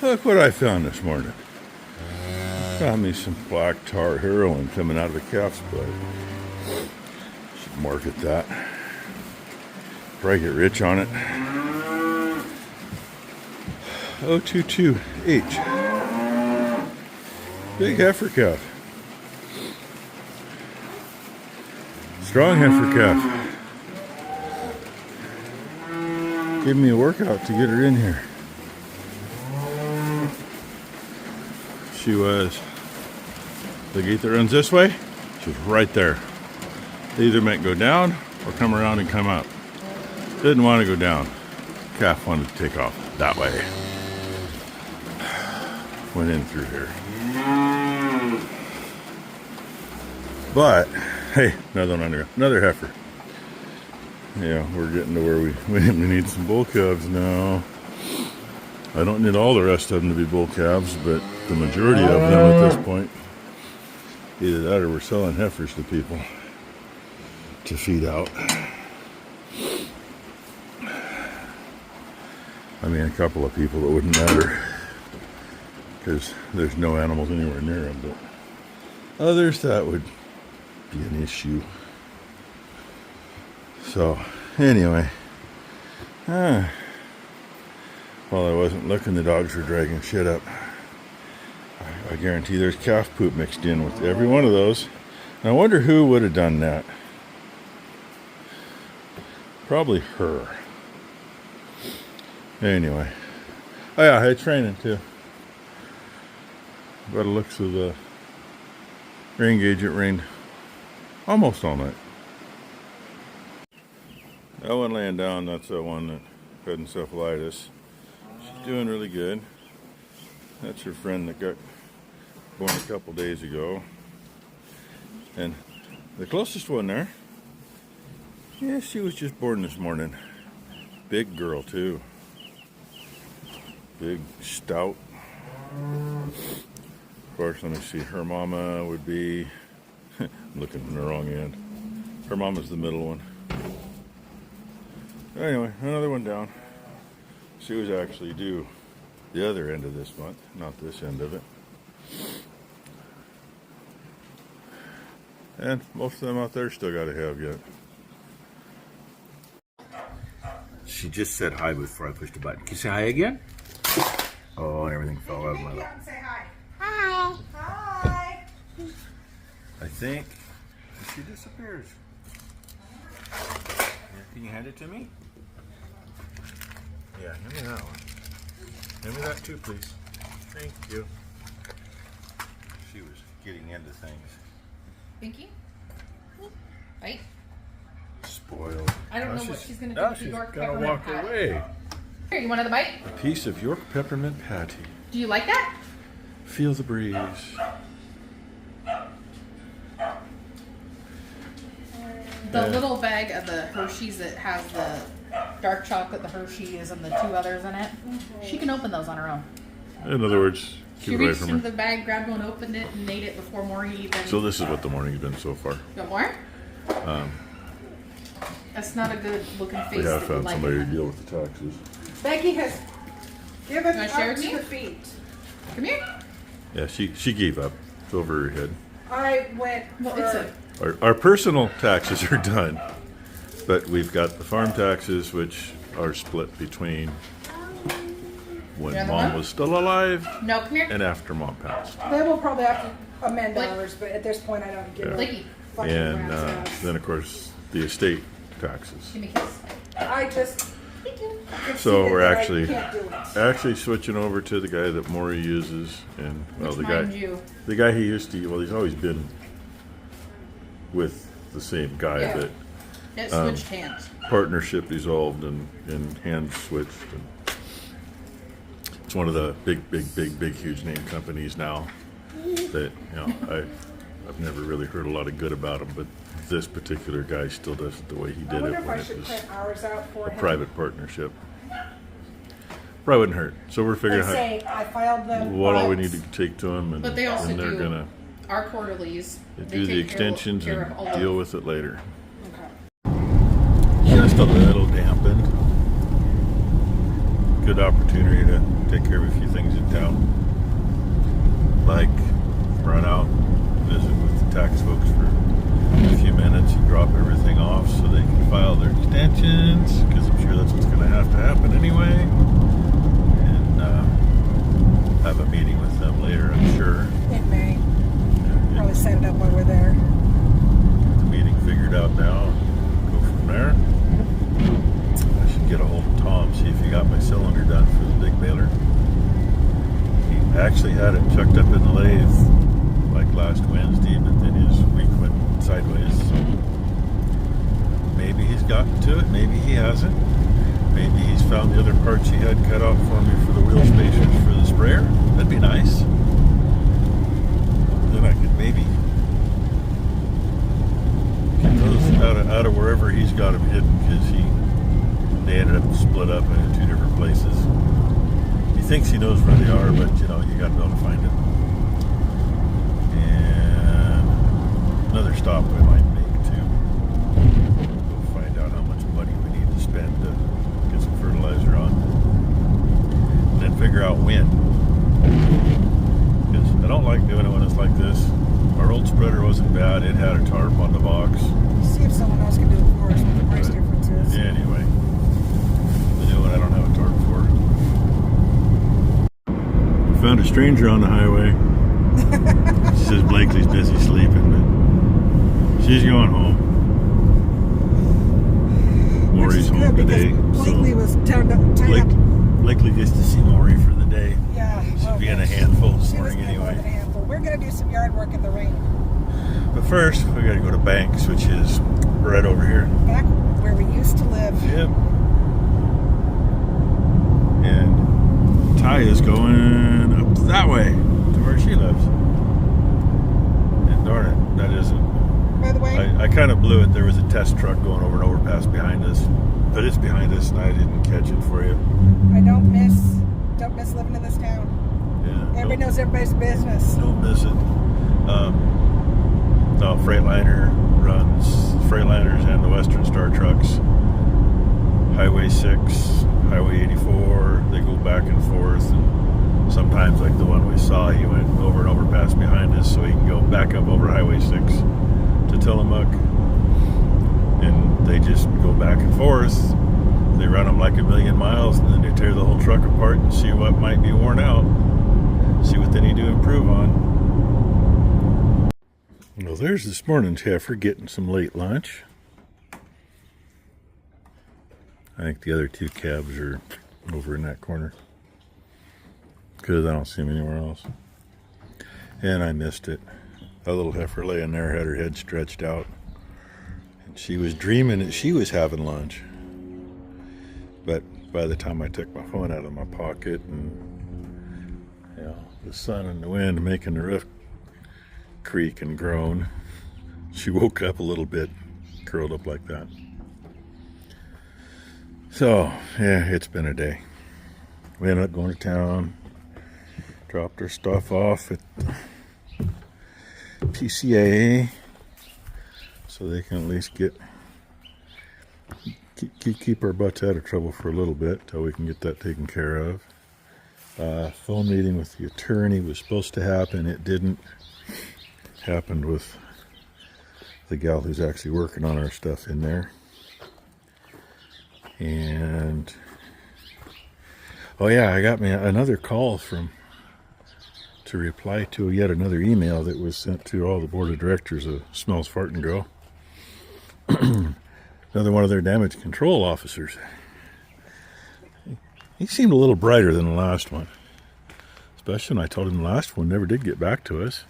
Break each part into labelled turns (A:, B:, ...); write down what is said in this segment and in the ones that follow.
A: Look what I found this morning. Found me some black tar heroin coming out of a calf's butt. Should market that. Probably get rich on it. 022H. Big heifer calf. Strong heifer calf. Gave me a workout to get her in here. She was, the gate that runs this way, she was right there. They either meant go down or come around and come up. Didn't want to go down. Calf wanted to take off that way. Went in through here. But, hey, another heifer. Yeah, we're getting to where we need some bull calves now. I don't need all the rest of them to be bull calves, but the majority of them at this point. Either that or we're selling heifers to people to feed out. I mean, a couple of people that wouldn't matter because there's no animals anywhere near them, but others that would be an issue. So, anyway, while I wasn't looking, the dogs were dragging shit up. I guarantee there's calf poop mixed in with every one of those. And I wonder who would have done that. Probably her. Anyway. Oh yeah, it's raining too. By the looks of the rain gauge, it rained almost all night. That one laying down, that's the one that had encephalitis. She's doing really good. That's her friend that got born a couple days ago. And the closest one there, yeah, she was just born this morning. Big girl too. Big, stout. Of course, let me see, her mama would be, I'm looking in the wrong end. Her mama's the middle one. Anyway, another one down. She was actually due the other end of this month, not this end of it. And most of them out there still got to have yet.
B: She just said hi before I pushed the button. Can you say hi again? Oh, and everything fell out of my lap.
C: Say hi. Hi. Hi.
A: I think she disappears.
B: Can you hand it to me?
A: Yeah, give me that one. Give me that too, please. Thank you. She was getting into things.
C: Pinky? Right?
A: Spoiled.
C: I don't know what she's going to do
A: Now
C: with the
A: she's
C: York
A: gonna
C: peppermint
A: walk
C: patty.
A: away.
C: Here, you want another bite?
A: A piece of York peppermint patty.
C: Do you like that?
A: Feel the breeze.
C: The little bag of the Hershey's that has the dark chocolate, the Hershey's, and the two others in it, she can open those on her own.
A: In other words,
C: She
A: keep it away
C: reached
A: from
C: into
A: her.
C: the bag, grabbed one, opened it, and ate it before Maury even...
A: So this is what the morning's been so far.
C: You want more? That's not a good looking face.
A: We have
C: that you
A: found
C: like
A: somebody
C: it.
A: to deal with the taxes.
D: Becky has given
C: You wanna
D: up
C: share with
D: to
C: me?
D: the feet.
C: Come here.
A: Yeah, she gave up. It's over her head.
D: I went
C: Well,
D: for,
C: it's
A: Our personal taxes are done, but we've got the farm taxes, which are split between when
C: You want
A: Mom
C: one?
A: was still alive
C: No, come here.
A: and after Mom passed.
D: they will probably have to amend
C: Like-
D: ours, but at this point I don't give
A: Yeah.
D: a
C: Blakey,
D: fucking
A: And
D: rat's ass.
A: then, of course, the estate taxes.
C: give me a kiss.
D: I just can
A: So
D: see
A: we're
D: that I
A: actually
D: can't do it.
A: actually switching over to the guy that Maury uses, and well,
C: Which
A: the
C: mind you,
A: guy he used to. Well, he's always been with the same guy,
D: Yeah.
A: but
C: it switched hands.
A: partnership dissolved and hands switched. And it's one of the big, huge name companies now that, you know, I've never really heard a lot of good about him, but this particular guy still does it the way he
D: I
A: did
D: wonder
A: it
D: if
A: when
D: I
A: it
D: should
A: was
D: print ours out for
A: a
D: him.
A: private partnership. Probably wouldn't hurt. So we're figuring
D: And
A: out
D: say I filed them.
A: what all we
D: once.
A: need to take to them, and,
C: But they also
A: and they're
C: do
A: gonna
C: our quarterlies.
A: do the extensions
C: care
A: and
C: of all of
A: deal with it later.
D: Okay.
A: Just a little dampened. Good opportunity to take care of a few things in actually had it chucked up in the lathe like last Wednesday, but then his week went sideways. So maybe he's gotten to it, maybe he hasn't. Maybe he's found the other parts he had cut out for me for the wheel spacers for the sprayer. That'd be nice. Then I could maybe get those out of wherever he's got them hidden, because they ended up split up into 2 different places. He thinks he knows where they are, but you know, you got to be able to find it. And another stop we might make too. Go find out how much money we need to spend to get some fertilizer on, and then figure out when. Because I don't like doing it when it's like this. Our old spreader wasn't bad. It had a tarp on the box.
D: See if someone else can do it for us, what the price difference is.
A: Anyway, the new one I don't have a tarp for. We found a stranger on the highway. She says Blakely's busy sleeping, but she's going home.
D: Which is
A: Maury's
D: good,
A: home
D: because
A: today.
D: Blakely was tied up.
A: Blakely gets to see Maury for the day.
D: Yeah.
A: She's
D: well,
A: being a handful this
D: she was
A: morning
D: being more than a
A: anyway.
D: handful. We're going to do some yard work in the rain.
A: But first, we got to go to Banks, which is right over here.
D: Back where we used to live.
A: Yep. And Ty is going up that way to where she lives. And darn it, that isn't.
D: By the way,
A: I kind of blew it. There was a test truck going over an overpass behind us. But it's behind us, and I didn't catch it for you.
D: I don't miss living in this town.
A: Yeah.
D: Everybody knows everybody's business.
A: Don't miss it. No, Freightliner runs Freightliners and the Western Star trucks. Highway 6, Highway 84, they go back and forth. And sometimes, like the one we saw, he went over an overpass behind us so he can go back up over Highway 6 to Tillamook. And they just go back and forth. They run them like a million miles, and then they tear the whole truck apart and see what might be worn out. See what they need to improve on. Well, there's this morning's heifer getting some late lunch. I think the other 2 calves are over in that corner, because I don't see them anywhere else. And I missed it. That little heifer laying there had her head stretched out, and she was dreaming that she was having lunch. But by the time I took my phone out of my pocket, and you know, the sun and the wind making the roof creak and groan, she woke up a little bit, curled up like that. So yeah, it's been a day. We ended up going to town, dropped our stuff off at PCA so they can at least keep our butts out of trouble for a little bit till we can get that taken care of. Phone meeting with the attorney was supposed to happen. It didn't. Happened with the gal who's actually working on our stuff in there. And oh yeah, I got me another call to reply to yet another email that was sent to all the board of directors of Smells Fart and Grow. Another one of their damage control officers. He seemed a little brighter than the last one, especially when I told him the last one never did get back to us.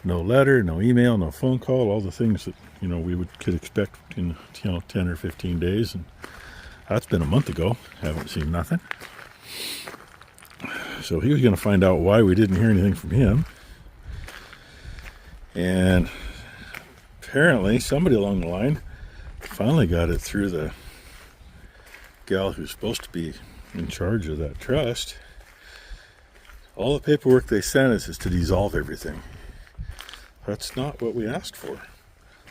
A: No letter, no email, no phone call, all the things that, you know, we could expect in, 10 or 15 days. And that's been a month ago. Haven't seen nothing. So he was going to find out why we didn't hear anything from him. And apparently somebody along the line finally got it through the gal who's supposed to be in charge of that trust. All the paperwork they sent us is to dissolve everything. That's not what we asked for.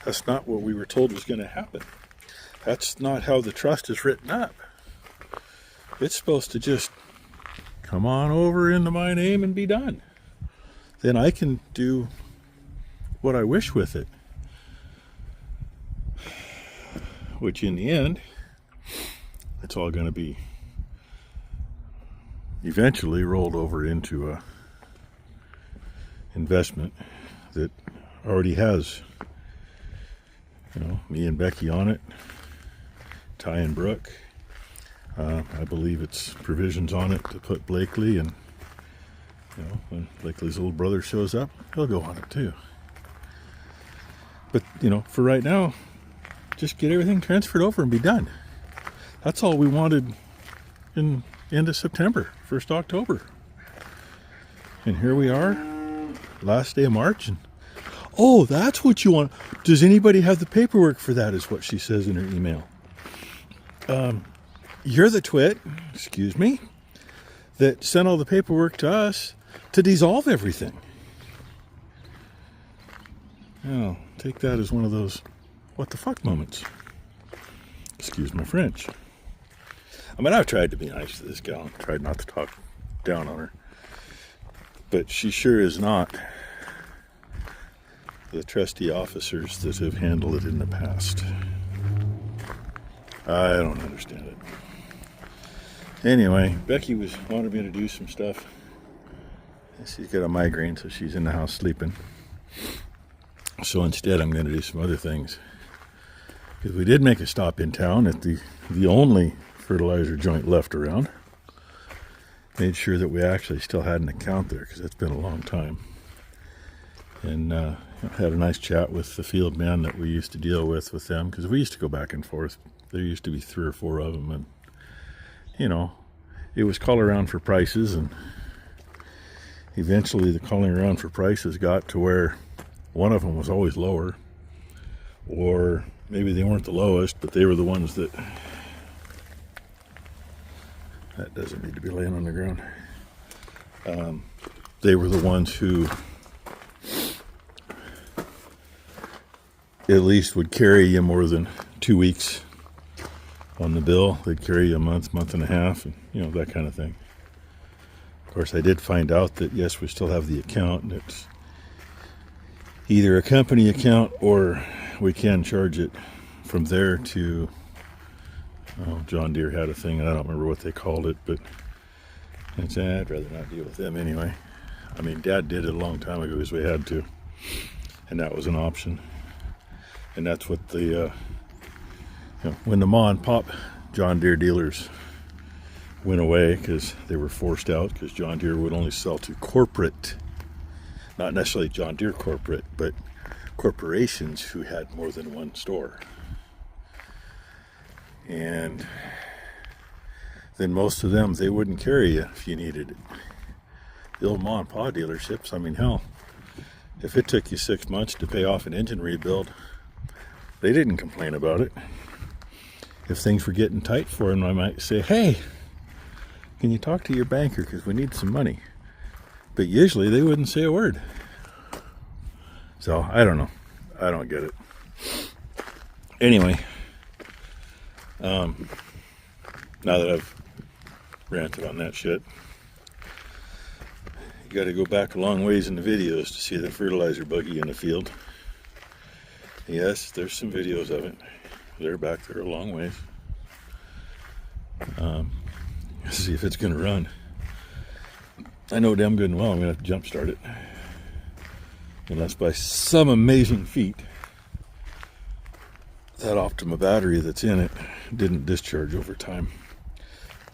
A: That's not what we were told was going to happen. That's not how the trust is written up. It's supposed to just come on over into my name and be done. Then I can do what I wish with it. Which in the end, it's all going to be eventually rolled over into a investment that already has, me and Becky on it, Ty and Brooke. I believe it's provisions on it to put Blakely and You know, when Blakely's little brother shows up, he'll go on it too. But, you know, for right now, just get everything transferred over and be done. That's all we wanted in end of September, 1st October. And here we are, last day of March. And oh, that's what you want. Does anybody have the paperwork for that, is what she says in her email. You're the twit, excuse me, that sent all the paperwork to us to dissolve everything. Well, take that as one of those what the fuck moments. Excuse my French. I mean, I've tried to be nice to this gal, tried not to talk down on her, but she sure is not the trusty officers that have handled it in the past. I don't understand it. Anyway, Becky wanted me to do some stuff. She's got a migraine, so she's in the house sleeping. So instead, I'm going to do some other things. Because we did make a stop in town at the only fertilizer joint left around. Made sure that we actually still had an account there, because it's been a long time. And had a nice chat with the field man that we used to deal with them, because we used to go back and forth. There used to be 3 or 4 of them, and you know, it was call around for prices, and eventually the calling around for prices got to where one of them was always lower, or maybe they weren't the lowest, but they were the ones that doesn't need to be laying on the ground. They were the ones who at least would carry you more than 2 weeks on the bill. They'd carry you a month and a half, and you know, that kind of thing. Of course, I did find out that yes, we still have the account, and it's either a company account or we can charge it from there to John Deere had a thing, and I don't remember what they called it, but I'd rather not deal with them anyway. I mean, Dad did it a long time ago because we had to, and that was an option. And that's what the when the ma and pop John Deere dealers went away, because they were forced out, because John Deere would only sell to corporate, not necessarily John Deere corporate, but corporations who had more than one store. And then most of them, they wouldn't carry you if you needed it. The old ma and pa dealerships, I mean, hell, if it took you 6 months to pay off an engine rebuild, they didn't complain about it. If things were getting tight for them, I might say, hey, can you talk to your banker, because we need some money. But usually they wouldn't say a word. So I don't know, I don't get it. Anyway, now that I've ranted on that shit, you got to go back a long ways in the videos to see the fertilizer buggy in the field. Yes, there's some videos of it. They're back there a long ways. Let's see if it's going to run. I know damn good and well I'm going to have to jump start it. Unless by some amazing feat, that Optima battery that's in it didn't discharge over time.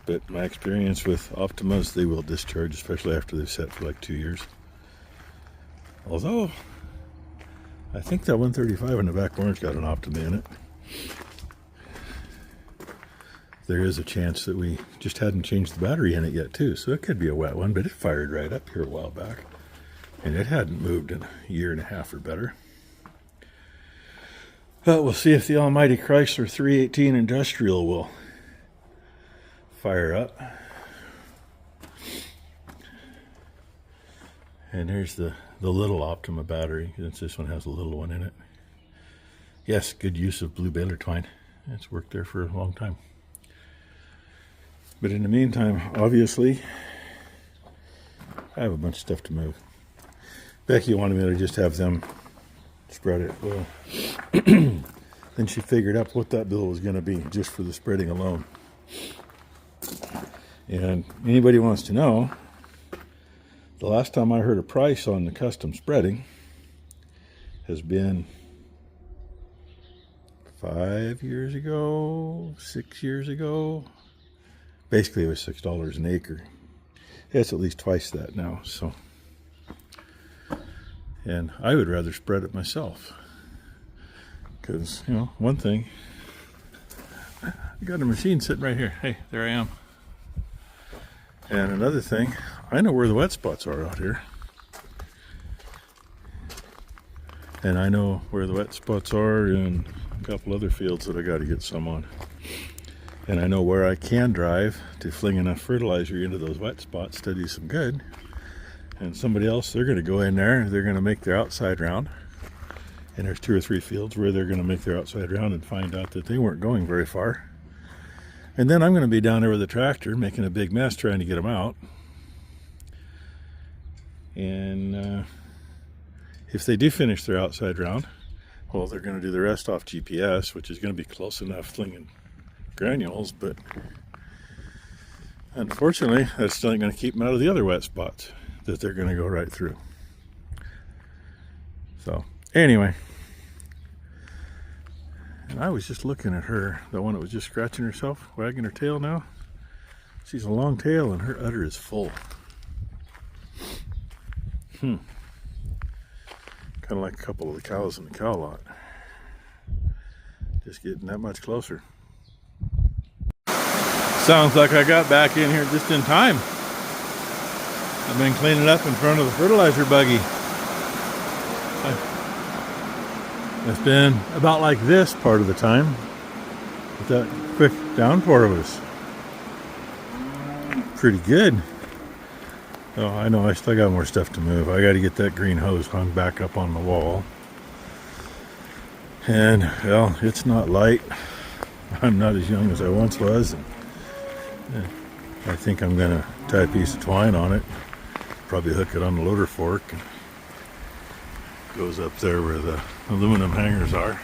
A: But my experience with Optimas, they will discharge, especially after they've set for like 2 years. Although, I think that 135 in the back corner's got an Optima in it. There is a chance that we just hadn't changed the battery in it yet too, so it could be a wet one, but it fired right up here a while back. And it hadn't moved in a year and a half or better. But we'll see if the almighty Chrysler 318 Industrial will fire up. And here's the little Optima battery, since this one has a little one in it. Yes, good use of blue baler twine. It's worked there for a long time. But in the meantime, obviously, I have a bunch of stuff to move. Becky wanted me to just have them spread it. Well, then she figured out what that bill was going to be just for the spreading alone. And anybody wants to know, the last time I heard a price on the custom spreading has been 5 years ago, 6 years ago. Basically, it was $6 an acre. It's at least twice that now, so. And I would rather spread it myself. Because, you know, one thing, I got a machine sitting right here. Hey, there I am. And another thing, I know where the wet spots are out here. And I know where the wet spots are in a couple other fields that I got to get some on. And I know where I can drive to fling enough fertilizer into those wet spots to do some good. And somebody else, they're going to go in there, they're going to make their outside round. And there's 2 or 3 fields where they're going to make their outside round and find out that they weren't going very far. And then I'm going to be down there with a tractor making a big mess trying to get them out. And if they do finish their outside round, well, they're going to do the rest off GPS, which is going to be close enough flinging granules, but unfortunately, that's still ain't going to keep them out of the other wet spots that they're going to go right through. So, anyway, and I was just looking at her, the one that was just scratching herself, wagging her tail now. She's a long tail and her udder is full. Kind of like a couple of the cows in the cow lot. Just getting that much closer. Sounds like I got back in here just in time. I've been cleaning up in front of the fertilizer buggy. It's been about like this part of the time. But that quick downpour was pretty good. Oh, I know I still got more stuff to move. I got to get that green hose hung back up on the wall. And, well, it's not light. I'm not as young as I once was. And I think I'm going to tie a piece of twine on it. Probably hook it on the loader fork. And goes up there where the aluminum hangers are.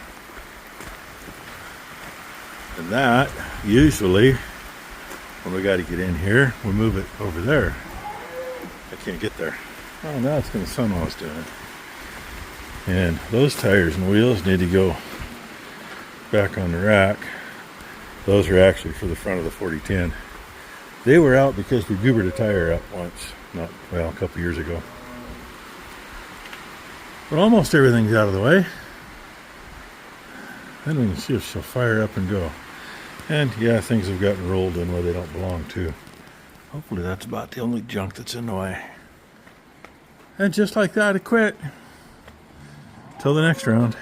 A: And that, usually, when we got to get in here, we move it over there. I can't get there. Oh, now it's going to sun while I was doing it. And those tires and wheels need to go back on the rack. Those are actually for the front of the 4010. They were out because we goobered a tire up once, a couple years ago. But almost everything's out of the way. Then we can see if she'll fire up and go. And yeah, things have gotten rolled in where they don't belong to. Hopefully that's about the only junk that's in the way. And just like that, it quit. Till the next round.